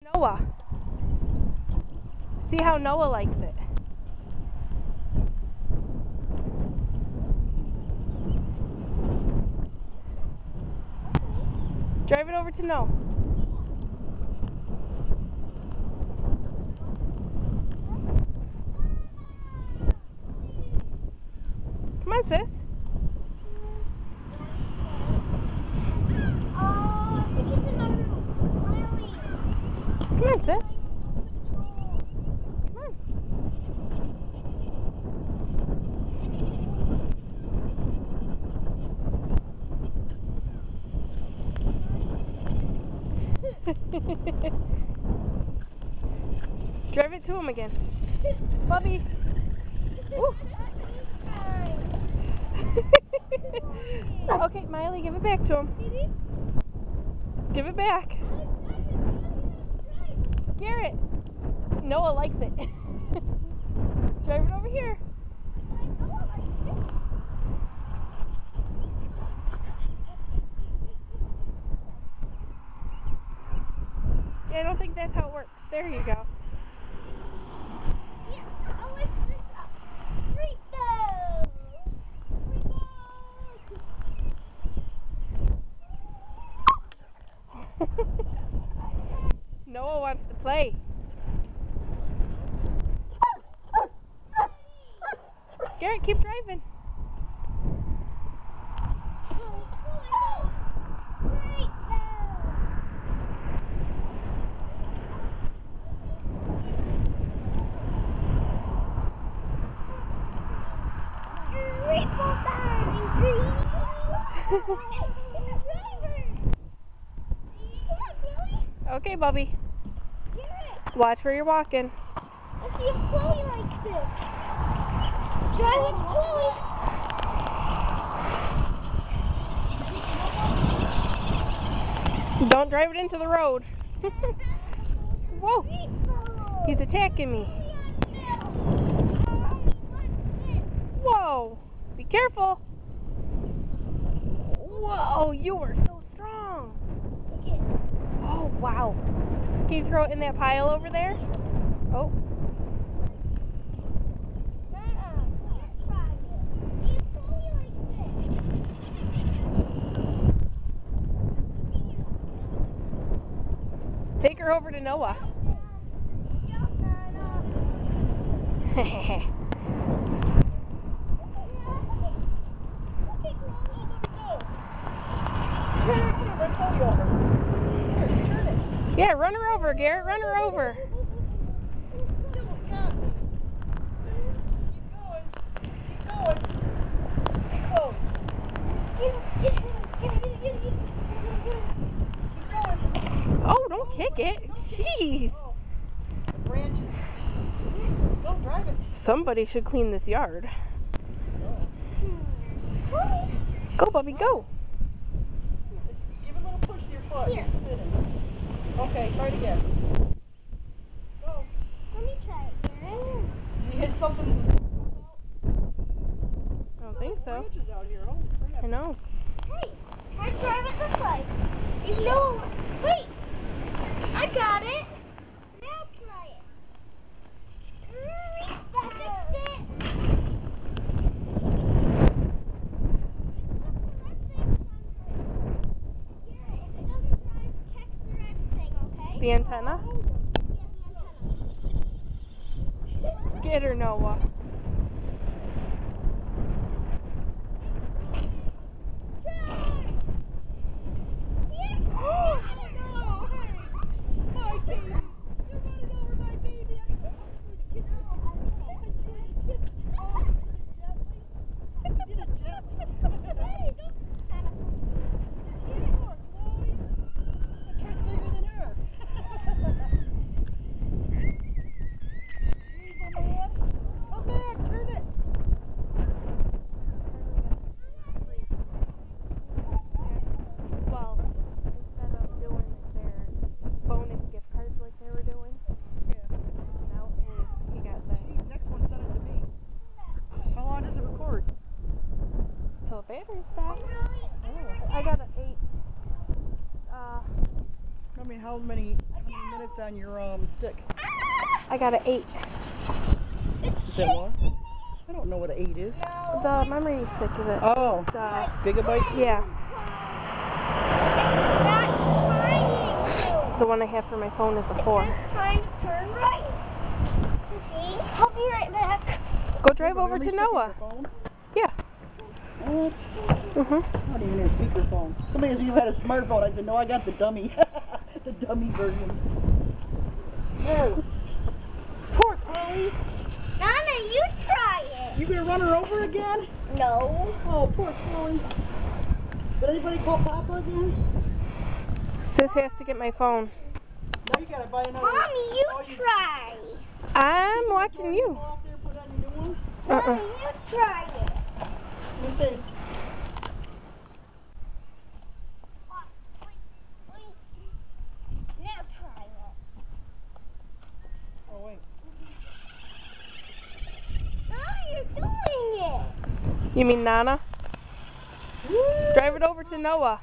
Noah. See how Noah likes it. Drive it over to Noah. Come on, sis. Come on, sis. Come on. Drive it to him again. Bubby. Okay, Miley, give it back to him. Give it back. Garrett. Noah likes it. Drive it over here. Yeah, I don't think that's how it works. There you go. I'll lift this up. Noah wants to play. Garrett, keep driving. Okay, Bubby. Watch where you're walking. Let's see if Chloe likes it. Drive it to Chloe. Don't drive it into the road. Whoa. He's attacking me. Whoa. Be careful. Whoa, you are so strong. Oh, wow. Can you throw it in that pile over there? Oh. Take her over to Noah. Yeah, run her over, Garrett. Run her over. Oh, don't kick it. Jeez. Somebody should clean this yard. Go, Bubby, go. Give a little push to your foot. Here. Okay, try it again. Go. Let me try it, Garrett. You hit something. I don't think so. Branches out here. Oh, crap. I know. Hey, try to drive it this way. If no, wait. I got it. Now try it. I fixed it. It's just the red thing under it. Garrett, if it doesn't drive, check the red thing, okay? The antenna? Yeah, the antenna. Get her, Noah. Battery's back. Oh, I got an 8. I mean, how many minutes minutes on your stick? I got an 8. Is that more? I don't know what an 8 is. The memory stick is it? Oh, The, gigabyte? yeah, Not trying the one I have for my phone is a 4. to. Just trying to turn right. See? I'll be right back. Go drive over to Noah. Yeah. What? Mhm. I don't even have a speakerphone. Somebody asked me if I had a smartphone. I said, no, I got the dummy. The dummy version. No. Poor Chloe. Nana, you try it. You gonna run her over again? No. Oh, poor Chloe. Did anybody call Papa again? Sis has to get my phone. Now you gotta buy another. Mommy, you try. I'm watching you. Go out there, put on your new one. Mommy, you try it. Let me see. Now try it. Oh, wait. Now you're doing it. You mean Nana? Drive it over to Noah.